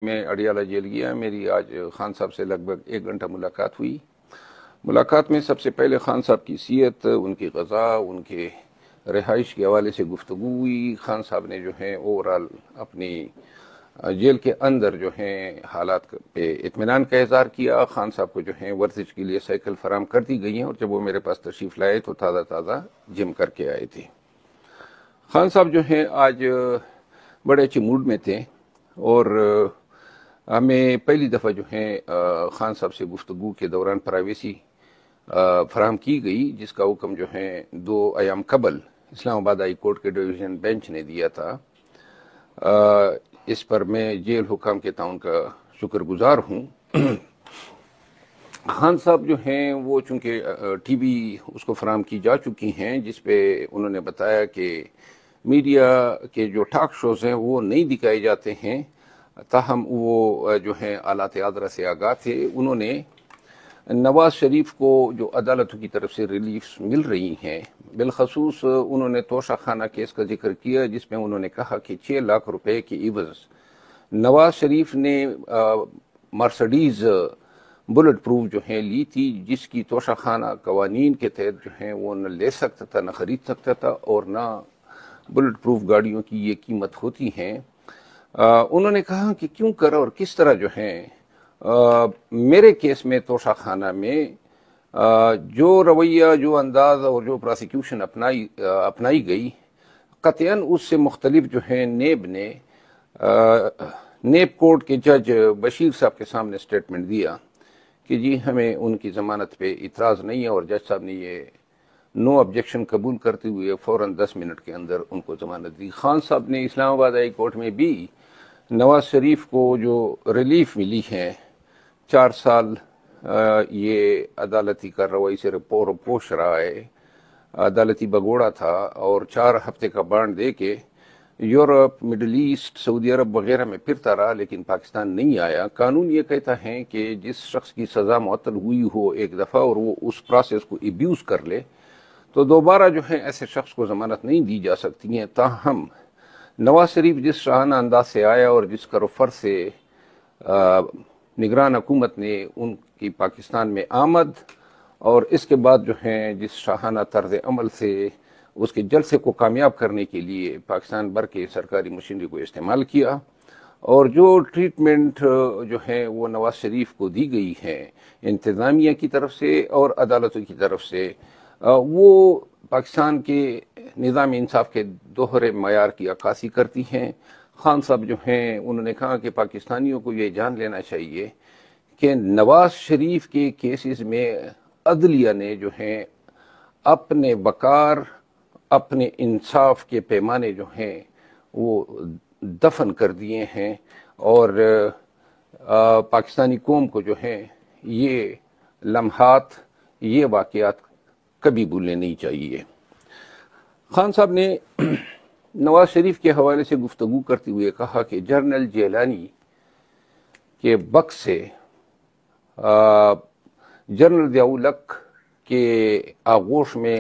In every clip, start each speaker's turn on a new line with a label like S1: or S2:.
S1: میں اڈیالہ جیل گیا. میری آج خان صاحب سے لگ بھگ 1 گھنٹہ ملاقات ہوئی. ملاقات میں سب سے پہلے خان صاحب کی صحت، ان کی غذا، ان کے رہائش کے حوالے سے گفتگو ہوئی. خان صاحب نے جو ہے اوورال اپنی جیل کے اندر جو ہیں حالات پہ اطمینان کا اظہار کیا. خان صاحب کو جو ہے ورزش کے لیے سائیکل فراہم کر دی گئی ہیں، اور جب وہ میرے پاس تشریف لائے تو تازہ تازہ جم کر کے آئے تھے. خان صاحب جو ہیں آج بڑے اچھے موڈ میں تھے، اور ہمیں پہلی دفعہ جو ہے خان صاحب سے گفتگو کے دوران پرائیویسی فراہم کی گئی، جس کا حکم جو ہے 2 ایام قبل اسلام آباد ہائی کورٹ کے ڈویژن بینچ نے دیا تھا. اس پر میں جیل حکام کے تعاون کا شکر گزار ہوں. خان صاحب جو ہیں وہ چونکہ ٹی وی اس کو فراہم کی جا چکی ہیں، جس پہ انہوں نے بتایا کہ میڈیا کے جو ٹاک شوز ہیں وہ نہیں دکھائے جاتے ہیں، تاہم وہ جو ہیں آلات عذرا سے آگاہ تھے. انہوں نے نواز شریف کو جو عدالتوں کی طرف سے ریلیفز مل رہی ہیں، بالخصوص انہوں نے توشہ خانہ کیس کا ذکر کیا، جس میں انہوں نے کہا کہ 6 لاکھ روپے کی عوض نواز شریف نے مرسڈیز بلٹ پروف جو ہیں لی تھی، جس کی توشہ خانہ قوانین کے تحت جو ہیں وہ نہ لے سکتا تھا، نہ خرید سکتا تھا، اور نہ بلٹ پروف گاڑیوں کی یہ قیمت ہوتی ہیں. انہوں نے کہا کہ کیوں کر اور کس طرح جو ہیں میرے کیس میں توشہ خانہ میں جو رویہ، جو انداز اور جو پراسیکیوشن اپنائی گئی، قطعاً اس سے مختلف جو ہیں نیب کورٹ کے جج بشیر صاحب کے سامنے سٹیٹمنٹ دیا کہ جی ہمیں ان کی ضمانت پہ اعتراض نہیں ہے، اور جج صاحب نے یہ نو آبجیکشن قبول کرتے ہوئے فوراً 10 منٹ کے اندر ان کو ضمانت دی. خان صاحب نے اسلام آباد ہائی کورٹ میں بھی نواز شریف کو جو ریلیف ملی ہے، 4 سال یہ عدالتی کارروائی سے پوش رہا ہے، عدالتی بگوڑا تھا، اور 4 ہفتے کا بانڈ دے کے یورپ، مڈل ایسٹ، سعودی عرب وغیرہ میں پھرتا رہا، لیکن پاکستان نہیں آیا. قانون یہ کہتا ہے کہ جس شخص کی سزا معطل ہوئی ہو ایک دفعہ اور وہ اس پروسیس کو ابیوز کر لے تو دوبارہ جو ہے ایسے شخص کو ضمانت نہیں دی جا سکتی ہیں. تاہم نواز شریف جس شاہانہ انداز سے آیا اور جس کروفر سے نگران حکومت نے ان کی پاکستان میں آمد، اور اس کے بعد جو ہیں جس شاہانہ طرز عمل سے اس کے جلسے کو کامیاب کرنے کے لیے پاکستان بھر کے سرکاری مشینری کو استعمال کیا، اور جو ٹریٹمنٹ جو ہے وہ نواز شریف کو دی گئی ہے انتظامیہ کی طرف سے اور عدالتوں کی طرف سے، وہ پاکستان کے نظام انصاف کے دوہرے معیار کی عکاسی کرتی ہیں. خان صاحب جو ہیں انہوں نے کہا کہ پاکستانیوں کو یہ جان لینا چاہیے کہ نواز شریف کے کیسز میں عدلیہ نے جو ہیں اپنے وقار، اپنے انصاف کے پیمانے جو ہیں وہ دفن کر دیے ہیں، اور پاکستانی قوم کو جو ہیں یہ لمحات، یہ واقعات کبھی بھولنے نہیں چاہیے. خان صاحب نے نواز شریف کے حوالے سے گفتگو کرتے ہوئے کہا کہ جنرل جیلانی کے وقت سے جنرل ضیاء الحق کے آغوش میں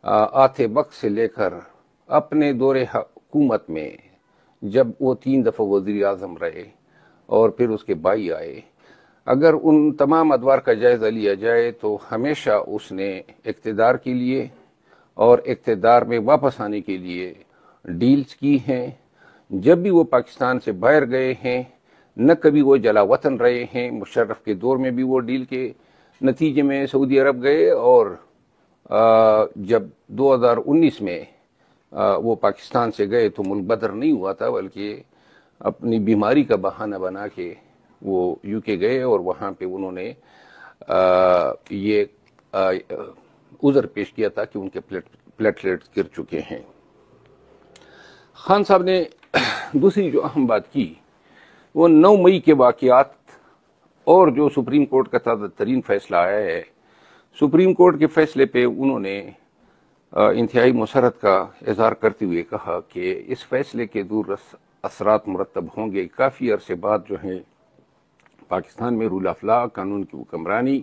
S1: آتے وقت سے لے کر اپنے دور حکومت میں جب وہ 3 دفعہ وزیر اعظم رہے اور پھر اس کے بھائی آئے، اگر ان تمام ادوار کا جائزہ لیا جائے تو ہمیشہ اس نے اقتدار کے لیے اور اقتدار میں واپس آنے کے لیے ڈیلز کی ہیں. جب بھی وہ پاکستان سے باہر گئے ہیں، نہ کبھی وہ جلا وطن رہے ہیں. مشرف کے دور میں بھی وہ ڈیل کے نتیجے میں سعودی عرب گئے، اور جب 2019 میں وہ پاکستان سے گئے تو ملک بدر نہیں ہوا تھا، بلکہ اپنی بیماری کا بہانہ بنا کے وہ یو کے گئے، اور وہاں پہ انہوں نے یہ عذر پیش کیا تھا کہ ان کے پلیٹلیٹس گر چکے ہیں. خان صاحب نے دوسری جو اہم بات کی وہ 9 مئی کے واقعات اور جو سپریم کورٹ کا تازہ ترین فیصلہ آیا ہے. سپریم کورٹ کے فیصلے پہ انہوں نے انتہائی مسرت کا اظہار کرتے ہوئے کہا کہ اس فیصلے کے دور اثرات مرتب ہوں گے. کافی عرصے بعد جو ہیں پاکستان میں رول آف لا، قانون کی حکمرانی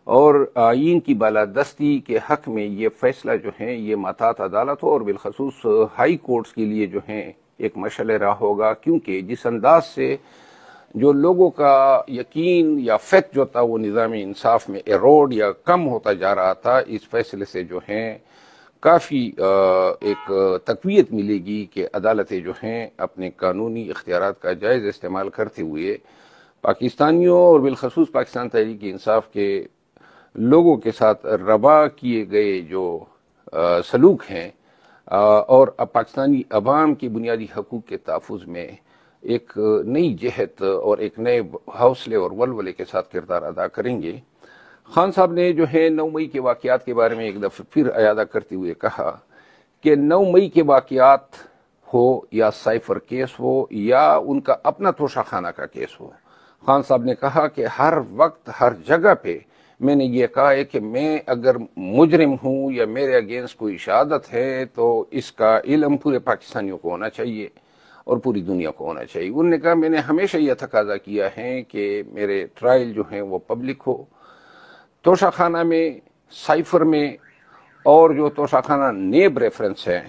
S1: اور آئین کی بالادستی کے حق میں یہ فیصلہ جو ہیں یہ محتاط عدالت ہو، اور بالخصوص ہائی کورٹس کے لیے جو ہیں ایک مشعل راہ ہوگا، کیونکہ جس انداز سے جو لوگوں کا یقین یا فیتھ جو تھا وہ نظامی انصاف میں ایروڈ یا کم ہوتا جا رہا تھا، اس فیصلے سے جو ہیں کافی ایک تقویت ملے گی کہ عدالتیں جو ہیں اپنے قانونی اختیارات کا جائز استعمال کرتے ہوئے پاکستانیوں اور بالخصوص پاکستان تحریک انصاف کے لوگوں کے ساتھ روا کیے گئے جو سلوک ہیں اور پاکستانی عوام کی بنیادی حقوق کے تحفظ میں ایک نئی جہت اور ایک نئے حوصلے اور ولولے کے ساتھ کردار ادا کریں گے۔ خان صاحب نے جو ہے 9 مئی کے واقعات کے بارے میں ایک دفعہ پھر اعادہ کرتے ہوئے کہا کہ 9 مئی کے واقعات ہو یا سائفر کیس ہو یا ان کا اپنا توشہ خانہ کا کیس ہو، خان صاحب نے کہا کہ ہر وقت ہر جگہ پہ میں نے یہ کہا ہے کہ میں اگر مجرم ہوں یا میرے اگینسٹ کوئی شہادت ہے تو اس کا علم پورے پاکستانیوں کو ہونا چاہیے اور پوری دنیا کو ہونا چاہیے۔ انہوں نے کہا میں نے ہمیشہ یہ تقاضا کیا ہے کہ میرے ٹرائل جو ہیں وہ پبلک ہو، توشہ خانہ میں، سائفر میں، اور جو توشہ خانہ نیب ریفرنس ہے،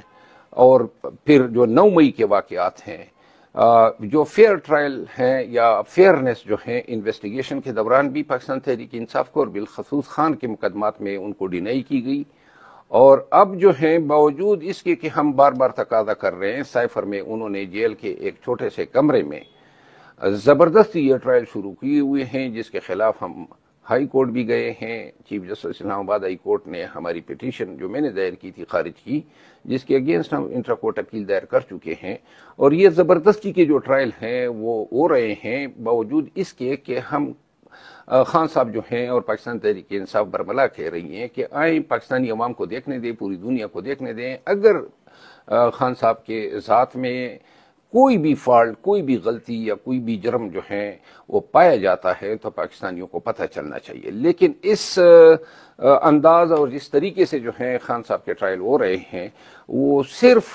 S1: اور پھر جو 9 مئی کے واقعات ہیں، جو فیئر ٹرائل ہیں یا فیئرنس جو ہیں انویسٹیگیشن کے دوران بھی پاکستان تحریک انصاف کو اور بالخصوص خان کے مقدمات میں ان کو ڈینائی کی گئی، اور اب جو ہیں باوجود اس کے کہ ہم بار بار تقاضا کر رہے ہیں، سائفر میں انہوں نے جیل کے ایک چھوٹے سے کمرے میں زبردستی یہ ٹرائل شروع کیے ہوئے ہیں، جس کے خلاف ہم ہائی کورٹ بھی گئے ہیں۔ چیف جسٹس اسلام آباد ہائی کورٹ نے ہماری پٹیشن جو میں نے دائر کی تھی خارج کی، جس کے اگینسٹ ہم انٹرا کورٹ اپیل دائر کر چکے ہیں، اور یہ زبردستی کے جو ٹرائل ہیں وہ ہو رہے ہیں باوجود اس کے کہ ہم خان صاحب جو ہیں اور پاکستان تحریک انصاف برملا کہہ رہی ہیں کہ آئیں پاکستانی عوام کو دیکھنے دیں، پوری دنیا کو دیکھنے دیں، اگر خان صاحب کے ذات میں کوئی بھی فالٹ، کوئی بھی غلطی یا کوئی بھی جرم جو ہے وہ پایا جاتا ہے تو پاکستانیوں کو پتہ چلنا چاہیے۔ لیکن اس انداز اور جس طریقے سے جو ہے خان صاحب کے ٹرائل ہو رہے ہیں وہ صرف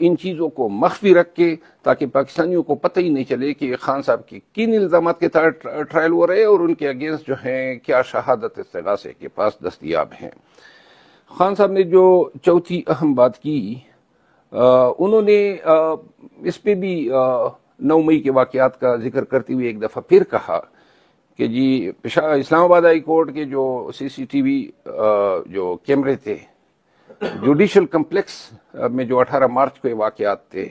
S1: ان چیزوں کو مخفی رکھ کے تاکہ پاکستانیوں کو پتہ ہی نہیں چلے کہ خان صاحب کی کن الزامات کے تحت ٹرائل ہو رہے ہیں اور ان کے اگینسٹ جو ہیں کیا شہادت استغاثے کے پاس دستیاب ہیں۔ خان صاحب نے جو چوتھی اہم بات کی، انہوں نے اس پہ بھی 9 مئی کے واقعات کا ذکر کرتے ہوئے ایک دفعہ پھر کہا کہ جی اسلام آباد ہائی کورٹ کے جو سی سی ٹی وی جو کیمرے تھے جوڈیشل کمپلیکس میں جو 18 مارچ کے واقعات تھے،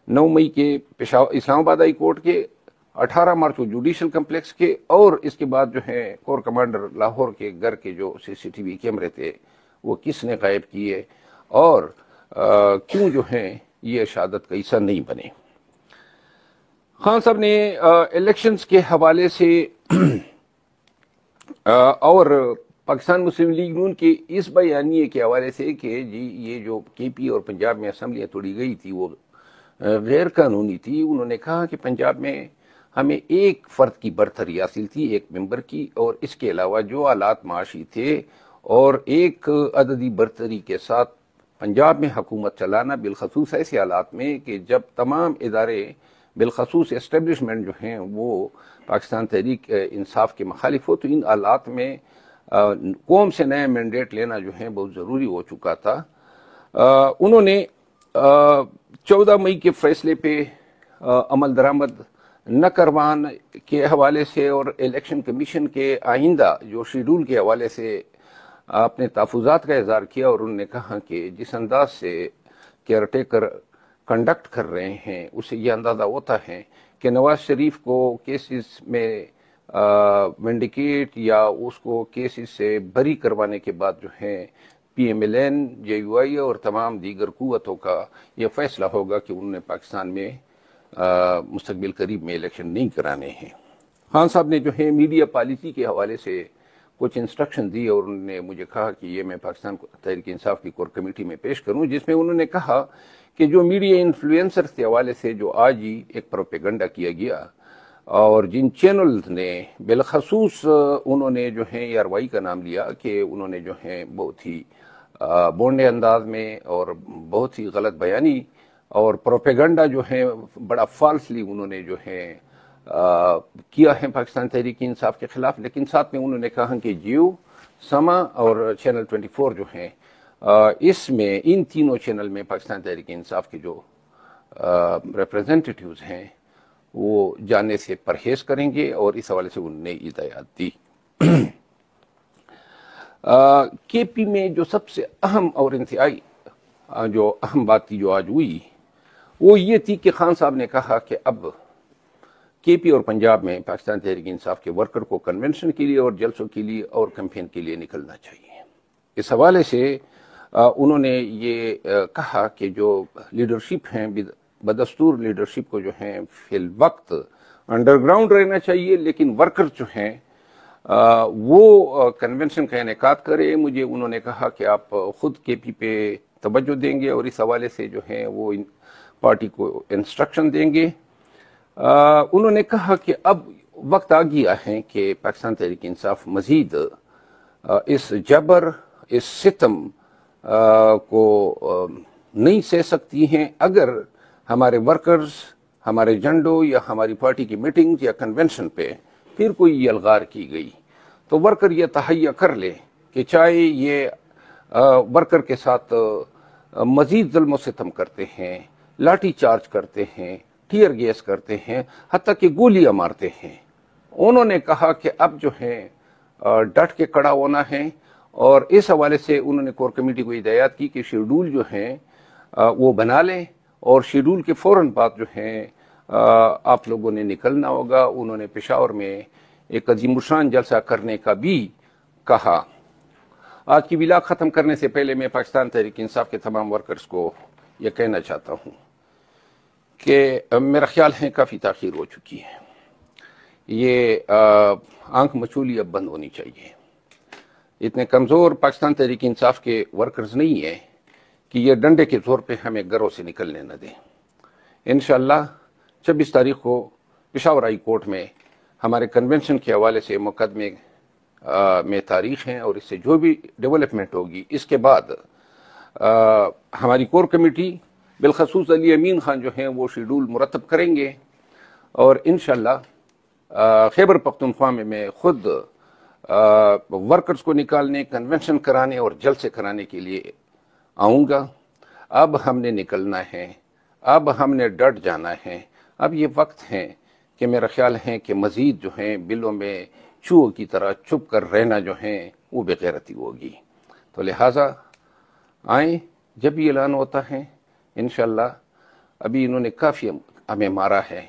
S1: 9 مئی کے اسلام آباد ہائی کورٹ کے، 18 مارچ کو جوڈیشل کمپلیکس کے، اور اس کے بعد جو ہے کور کمانڈر لاہور کے گھر کے جو سی سی ٹی وی کیمرے تھے وہ کس نے غائب کیے اور کیوں جو ہیں یہ شہادت کا حصہ نہیں بنے۔ خان صاحب نے الیکشنز کے حوالے سے اور پاکستان مسلم لیگ نون کے اس بیانیے کے حوالے سے کہ جی یہ جو کے پی اور پنجاب میں اسمبلیاں توڑی گئی تھی وہ غیر قانونی تھی، انہوں نے کہا کہ پنجاب میں ہمیں ایک فرد کی برتری حاصل تھی، ایک ممبر کی، اور اس کے علاوہ جو حالات معاشی تھے اور ایک عددی برتری کے ساتھ پنجاب میں حکومت چلانا، بالخصوص ایسے حالات میں کہ جب تمام ادارے بالخصوص اسٹیبلشمنٹ جو ہیں وہ پاکستان تحریک انصاف کے مخالف ہو، تو ان حالات میں قوم سے نیا مینڈیٹ لینا جو ہے بہت ضروری ہو چکا تھا۔ انہوں نے 14 مئی کے فیصلے پہ عمل درآمد نہ کروانے کے حوالے سے اور الیکشن کمیشن کے آئندہ جو شیڈول کے حوالے سے اپنے تحفظات کا اظہار کیا، اور انہوں نے کہا کہ جس انداز سے کیئر ٹیکر کنڈکٹ کر رہے ہیں اس سے یہ اندازہ ہوتا ہے کہ نواز شریف کو کیسز میں ونڈیکیٹ یا اس کو کیسز سے بری کروانے کے بعد جو ہے پی ایم ایل این، جے یو آئی اور تمام دیگر قوتوں کا یہ فیصلہ ہوگا کہ انہوں نے پاکستان میں مستقبل قریب میں الیکشن نہیں کرانے ہیں۔ خان صاحب نے جو ہے میڈیا پالیسی کے حوالے سے کچھ انسٹرکشن دی اور انہوں نے مجھے کہا کہ یہ میں پاکستان تحریک انصاف کی کور کمیٹی میں پیش کروں، جس میں انہوں نے کہا کہ جو میڈیا انفلوئنسرز کے حوالے سے جو آج ہی ایک پروپیگنڈا کیا گیا اور جن چینلز نے بالخصوص انہوں نے جو ہے یاروائی کا نام لیا کہ انہوں نے جو ہے بہت ہی بونڈے انداز میں اور بہت ہی غلط بیانی اور پروپیگنڈا جو ہے بڑا فالسلی انہوں نے جو ہے کیا ہے پاکستان تحریک انصاف کے خلاف، لیکن ساتھ میں انہوں نے کہا کہ جیو، سما اور چینل 24 جو ہیں اس میں ان تینوں چینل میں پاکستان تحریک انصاف کے جو ریپرزینٹیٹیوز ہیں وہ جانے سے پرہیز کریں گے، اور اس حوالے سے انہوں نے ہدایات دی۔ کے پی میں جو سب سے اہم اور انتہائی جو اہم بات تھی جو آج ہوئی وہ یہ تھی کہ خان صاحب نے کہا کہ اب کے پی اور پنجاب میں پاکستان تحریک انصاف کے ورکر کو کنونشن کے لیے اور جلسوں کے لیے اور کیمپین کے لیے نکلنا چاہیے۔ اس حوالے سے انہوں نے یہ کہا کہ جو لیڈرشپ ہیں بدستور لیڈرشپ کو جو ہیں فی الوقت انڈر گراؤنڈ رہنا چاہیے، لیکن ورکر جو ہیں وہ کنونشن کا انعقاد کرے۔ مجھے انہوں نے کہا کہ آپ خود کے پی پہ توجہ دیں گے اور اس حوالے سے جو ہیں وہ پارٹی کو انسٹرکشن دیں گے۔ انہوں نے کہا کہ اب وقت آ گیا ہے کہ پاکستان تحریک انصاف مزید اس جبر، اس ستم کو نہیں سہ سکتی ہیں۔ اگر ہمارے ورکرز ہمارے جھنڈوں یا ہماری پارٹی کی میٹنگ یا کنونشن پہ پھر کوئی یہ الغار کی گئی تو ورکر یہ تہیہ کر لے کہ چاہے یہ ورکر کے ساتھ مزید ظلم و ستم کرتے ہیں، لاٹھی چارج کرتے ہیں، ٹیئر گیس کرتے ہیں، حتیٰ کہ گولیاں مارتے ہیں۔ انہوں نے کہا کہ اب جو ہے ڈٹ کے کڑا ہونا ہے، اور اس حوالے سے انہوں نے کور کمیٹی کو ہدایات کی کہ شیڈول جو ہیں وہ بنا لیں، اور شیڈول کے فوراً بعد جو ہیں آپ لوگوں نے نکلنا ہوگا۔ انہوں نے پشاور میں ایک عظیم الشان جلسہ کرنے کا بھی کہا۔ آج کی ویلاگ ختم کرنے سے پہلے میں پاکستان تحریک انصاف کے تمام ورکرز کو یہ کہنا چاہتا ہوں کہ میرا خیال ہے کافی تاخیر ہو چکی ہے۔ یہ آنکھ مچولی اب بند ہونی چاہیے۔ اتنے کمزور پاکستان تحریک انصاف کے ورکرز نہیں ہیں کہ یہ ڈنڈے کے زور پہ ہمیں گھروں سے نکلنے نہ دیں۔ انشاءاللہ 26 تاریخ کو پشاور ہائی کورٹ میں ہمارے کنونشن کے حوالے سے مقدمے میں تاریخ ہیں، اور اس سے جو بھی ڈیولپمنٹ ہوگی اس کے بعد ہماری کور کمیٹی بالخصوص علی امین خان جو ہیں وہ شیڈول مرتب کریں گے، اور انشاءاللہ خیبر پختونخوا میں خود ورکرز کو نکالنے، کنونشن کرانے اور جلسے کرانے کے لیے آؤں گا۔ اب ہم نے نکلنا ہے، اب ہم نے ڈٹ جانا ہے۔ اب یہ وقت ہے کہ میرا خیال ہے کہ مزید جو ہیں بلوں میں چوہوں کی طرح چھپ کر رہنا جو ہیں وہ بے غیرتی ہوگی۔ تو لہٰذا آئیں، جب بھی اعلان ہوتا ہے انشاءاللہ، ابھی انہوں نے کافی ہمیں مارا ہے،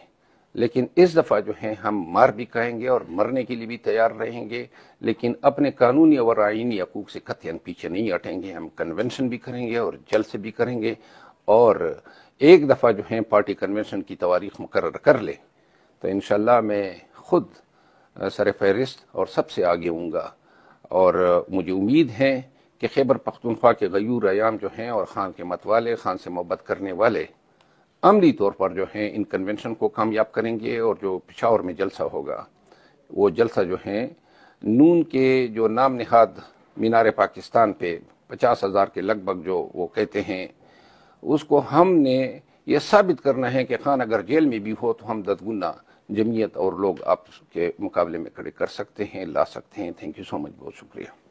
S1: لیکن اس دفعہ جو ہیں ہم مار بھی کھائیں گے اور مرنے کے لیے بھی تیار رہیں گے، لیکن اپنے قانونی اور آئینی حقوق سے قطعاً پیچھے نہیں ہٹیں گے۔ ہم کنونشن بھی کریں گے اور جلسے بھی کریں گے، اور ایک دفعہ جو ہیں پارٹی کنونشن کی تواریخ مقرر کر لے تو انشاءاللہ میں خود سر فہرست اور سب سے آگے ہوں گا، اور مجھے امید ہے کہ خیبر پختونخوا کے غیور ایام جو ہیں اور خان کے متوالے، خان سے محبت کرنے والے عملی طور پر جو ہیں ان کنونشن کو کامیاب کریں گے، اور جو پشاور میں جلسہ ہوگا وہ جلسہ جو ہیں نون کے جو نام نہاد مینار پاکستان پہ 50,000 کے لگ بھگ جو وہ کہتے ہیں، اس کو ہم نے یہ ثابت کرنا ہے کہ خان اگر جیل میں بھی ہو تو ہم 10 گنا جمعیت اور لوگ آپ کے مقابلے میں کھڑے کر سکتے ہیں، لا سکتے ہیں۔ تھینک یو سو مچ، بہت شکریہ۔